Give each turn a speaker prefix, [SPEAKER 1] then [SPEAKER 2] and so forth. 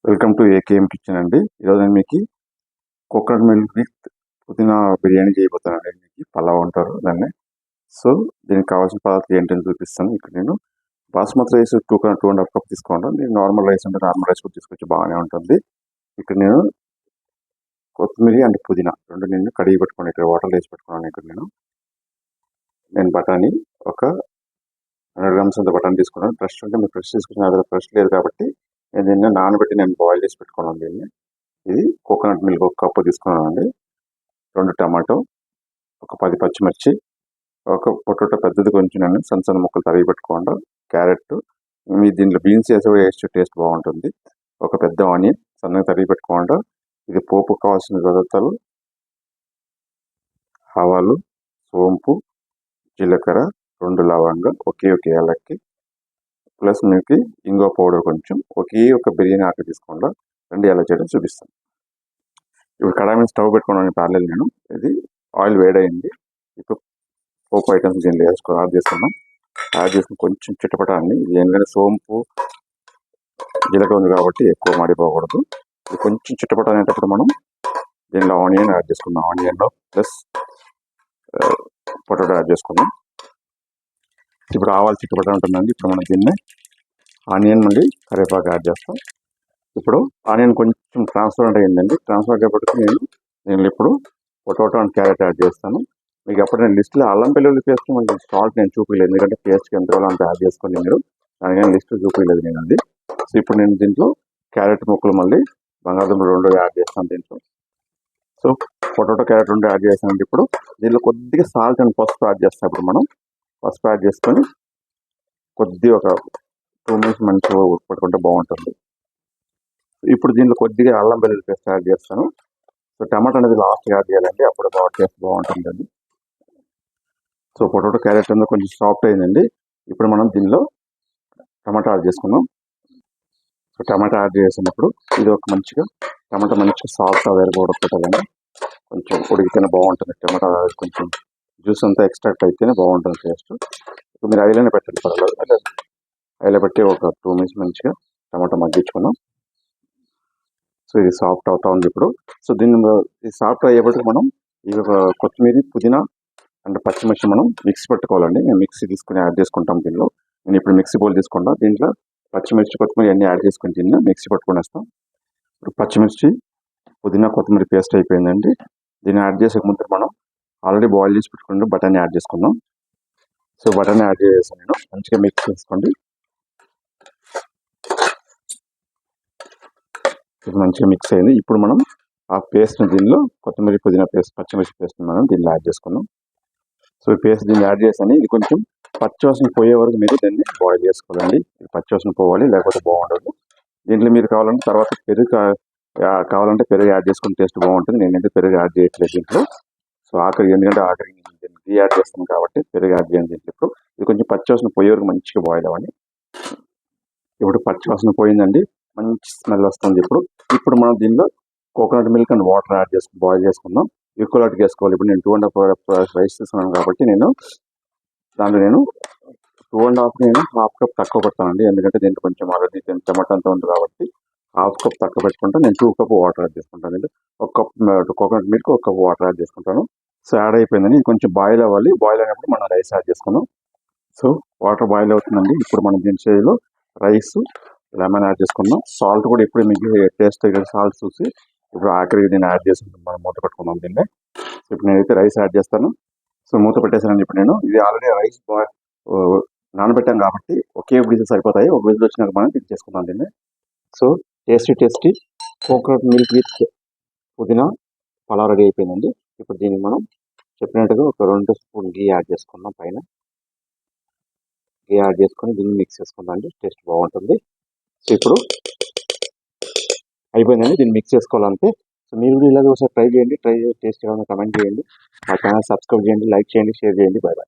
[SPEAKER 1] Welcome to AKM kitchen అండి. ఈరోజు నేను మీకు కోకోనట్ మిల్క్ విత్ పుదీనా బిర్యానీ చేయబోతానండి. మీకు పలావ్ అంటారు దాన్ని. సో దీనికి కావాల్సిన పదార్థాలు ఏంటని చూపిస్తాను. ఇక్కడ నేను బాస్మతి రైస్ 2.5 కప్ తీసుకోండి. నేను నార్మల్ రైస్ అంటే నార్మల్ రైస్ కూడా తీసుకొచ్చి బాగానే ఉంటుంది. ఇక్కడ నేను కొత్తిమీర అండ్ పుదీనా రెండు నేను కడిగి పెట్టుకోండి. ఇక్కడ వాటర్ వేసి పెట్టుకున్నాను. ఇక్కడ నేను బఠానీ ఒక 100 గ్రామ్స్ అంత బఠానీ తీసుకున్నాను. ఫ్రెష్ అంటే మీరు ఫ్రెష్ తీసుకున్న అదే ఫ్రెష్ లేదు కాబట్టి నేను దీన్ని నానబెట్టి నేను బాయిల్ చేసి పెట్టుకున్నాను. దీన్ని ఇది కోకోనట్ మిల్క్ ఒక కప్పు తీసుకున్నాను అండి. 2 టమాటో, ఒక 10 పచ్చిమిర్చి, ఒక పొటాటో పెద్దది కొంచెం నేను సన్న ముక్కలు తరిగి పెట్టుకోండి. క్యారెట్, మీ దీంట్లో బీన్స్ వేసి కూడా వేస్తే టేస్ట్ బాగుంటుంది. ఒక పెద్ద ఆనియన్ సన్నగా తరిగి పెట్టుకోండి. ఇది పోపు కావాల్సిన పదార్థాలు: ఆవాలు, సోంపు, జీలకర్ర, 2 లవంగా, ఒకే యాలక్కి, ప్లస్ మీకు ఇంగో పౌడర్ కొంచెం, ఒకే ఒక బిర్యానీ ఆకు తీసుకోండి. 2 ఎలా చేయడం చూపిస్తాను. ఇప్పుడు కడాయి మీద స్టవ్ పెట్టుకున్నాను ప్యారలల్ నేను. ఇది ఆయిల్ వేడైంది. ఇప్పుడు పోపు ఐటమ్స్ దీన్ని యాడ్ చేసుకున్నాం. యాడ్ చేసుకుని కొంచెం చిటపటాన్ని, ఇది ఎందుకంటే సోంపు జీలకర్ర ఉంది కాబట్టి ఎక్కువ మాడిపోకూడదు. ఇది కొంచెం చిటపట అనేటప్పుడు మనం దీనిలో ఆనియన్ యాడ్ చేసుకున్నాం. ఆనియన్లో ప్లస్ పొటాటో యాడ్ చేసుకున్నాం. ఇప్పుడు ఆవాలు చిటపట ఉంటుందండి. ఇప్పుడు మనం దీన్ని ఆనియన్ మళ్ళీ కరివేపాకు యాడ్ చేస్తాం. ఇప్పుడు ఆనియన్ కొంచెం ట్రాన్స్పరెంట్ అయ్యిందండి. ట్రాన్స్పరెంట్ అయ్యేప్పటికి నేను ఇప్పుడు పొటాటో అండ్ క్యారెట్ యాడ్ చేస్తాను. మీకు అప్పుడు నేను లిస్ట్లో అల్లం వెల్లుల్లి పేస్ట్ మళ్ళీ సాల్ట్ నేను చూపించలేదు, ఎందుకంటే పేస్ట్కి ఎంత అంత యాడ్ చేసుకోండి మీరు. దానికైనా లిస్ట్ చూపించలేదు నేను అది. సో ఇప్పుడు నేను దీంట్లో క్యారెట్ ముక్కలు మళ్ళీ బంగాళదుంపలు 2 యాడ్ చేస్తాను దీంట్లో. సో పొటాటో క్యారెట్ 2 యాడ్ చేస్తానండి. ఇప్పుడు దీంట్లో కొద్దిగా సాల్ట్ అండ్ పసుపు యాడ్ చేస్తాం. ఇప్పుడు మనం పసుపు యాడ్ చేసుకొని కొద్దిగా ఒక 2 మినిట్స్ మంచిగా ఉడకపెట్టుకుంటే బాగుంటుంది. ఇప్పుడు దీంట్లో కొద్దిగా అల్లం వెల్లుల్లి పేస్ట్ యాడ్ చేస్తాను. సో టమాటా అనేది లాస్ట్ యాడ్ చేయాలండి, అప్పుడు టేస్ట్ బాగుంటుందండి. సో పొటాటో క్యారెట్ అనేది కొంచెం సాఫ్ట్ అయిందండి. ఇప్పుడు మనం దీనిలో టమాటా యాడ్ చేసుకున్నాం. సో టమాటా యాడ్ చేసినప్పుడు ఇది ఒక టమాటా మంచిగా సాఫ్ట్ వేరుగా ఉడకపెట్టాలండి. కొంచెం ఉడికితేనే బాగుంటుంది. టమాటా కొంచెం జ్యూస్ అంతా ఎక్స్ట్రాక్ట్ అయితేనే బాగుంటుంది టేస్ట్. ఇప్పుడు మీరు ఆయిల్లోనే పెట్టండి, పర్వాలేదు. ఆయిల్లో పెట్టి ఒక 2 మినిట్స్ మంచిగా టమాటా మగ్గించుకున్నాం. సో ఇది సాఫ్ట్ అవుతా ఉంది ఇప్పుడు. సో దీన్ని సాఫ్ట్ అయ్యేపటికి మనం ఇది ఒక కొత్తిమీర, పుదీనా అండ్ పచ్చిమిర్చి మనం మిక్సీ పెట్టుకోవాలండి. నేను మిక్సీ తీసుకుని యాడ్ చేసుకుంటాం దీనిలో. నేను ఇప్పుడు మిక్సీ బౌల్ తీసుకుంటా. దీంట్లో పచ్చిమిర్చి, కొత్తిమీర అన్నీ యాడ్ చేసుకుని దీన్ని మిక్సీ పట్టుకునేస్తాం. ఇప్పుడు పచ్చిమిర్చి, పుదీనా, కొత్తిమీర పేస్ట్ అయిపోయిందండి. దీన్ని యాడ్ చేసే ముందు మనం ఆల్రెడీ బాయిల్ చేసి పెట్టుకుంటే బఠానీ యాడ్ చేసుకుందాం. సో బఠానీ యాడ్ చేసాను నేను. మంచిగా మిక్స్ చేసుకోండి. ఇది మంచిగా మిక్స్ అయింది. ఇప్పుడు మనం ఆ పేస్ట్ని దీనిలో కొత్తిమీర, పుదీనా పేస్ట్, పచ్చిమిర్చి పేస్ట్ మనం దీనిలో యాడ్ చేసుకున్నాం. సో ఈ పేస్ట్ దీన్ని యాడ్ చేసాను. ఇది కొంచెం పచ్చివాసన పోయే వరకు మీరు దీన్ని బాయిల్ చేసుకోవాలండి. ఇది పచ్చివాసన పోవాలి, లేకపోతే బాగుండదు. దీంట్లో మీరు కావాలంటే తర్వాత పెరుగు కావాలంటే పెరుగు యాడ్ చేసుకుని టేస్ట్ బాగుంటుంది. నేనైతే పెరుగు యాడ్ చేయట్లేదు దీంట్లో. సో ఎందుకంటే ఆఖరికి నేను యాడ్ చేస్తాను కాబట్టి పెరుగు యాడ్ చేయండి దీంట్లో. ఇప్పుడు ఇది కొంచెం పచ్చివాసన పోయే వరకు మంచిగా బాయిల్ అవ్వాలి. ఇప్పుడు పచ్చివాసన పోయిందండి, మంచి స్మెల్ వస్తుంది. ఇప్పుడు మనం దీనిలో coconut milk and water add చేసుకుని బాయిల్ చేసుకుందాం. ఈక్వల్గా వేసుకోవాలి. ఇప్పుడు నేను 2.5 రైస్ తీసుకున్నాను కాబట్టి దాంట్లో నేను 2.5 హాఫ్ కప్ తక్కువ పెడతానండి. ఎందుకంటే దీంట్లో కొంచెం ఆల్రెడీ టమాటా అంతా ఉంది కాబట్టి హాఫ్ కప్ తక్కువ పెట్టుకుంటాను. నేను 2 కప్ వాటర్ యాడ్ చేసుకుంటాను. ఒక cup coconut milk, 1 cup water add చేసుకుంటాను. సో యాడ్ అయిపోయిందని ఇది కొంచెం బాయిల్ అవ్వాలి. బాయిల్ అయినప్పుడు మనం రైస్ యాడ్ చేసుకున్నాం. సో వాటర్ బాయిల్ అవుతుందండి. ఇప్పుడు మనం దీని స్టేజ్లో రైస్, లెమన్ యాడ్ చేసుకున్నాం. సాల్ట్ కూడా ఇప్పుడు మీకు టేస్ట్ సాల్ట్ చూసి ఇప్పుడు ఆఖరికి దీన్ని యాడ్ చేసుకుంటాం. మనం మూత పెట్టుకున్నాం దీన్ని. ఇప్పుడు నేనైతే రైస్ యాడ్ చేస్తాను. సో మూత పెట్టేసానండి. ఇప్పుడు నేను ఇది ఆల్రెడీ రైస్ నానబెట్టాం కాబట్టి ఒకే విజిల్ సరిపోతాయి. ఒక విజిల్ వచ్చినాక మనం చేసుకుందాం దీన్ని. So tasty coconut milk with పుదీనా పలావ్ రెడీ అయిపోయిందండి. ఇప్పుడు దీన్ని మనం చెప్పినట్టుగా ఒక 2 స్పూన్ గీ యాడ్ చేసుకుందాం. పైన గీ యాడ్ చేసుకొని దీన్ని మిక్స్ చేసుకుందాం అండి. టేస్ట్ బాగుంటుంది. సో ఇప్పుడు అయిపోయిందండి. దీన్ని మిక్స్ చేసుకోవాలంటే. సో మీరు కూడా ఇలాగే ఒకసారి ట్రై చేయండి. టేస్ట్ ఏమైనా కమెంట్ చేయండి. మా ఛానల్ సబ్స్క్రైబ్ చేయండి, లైక్ చేయండి, షేర్ చేయండి. Bye bye.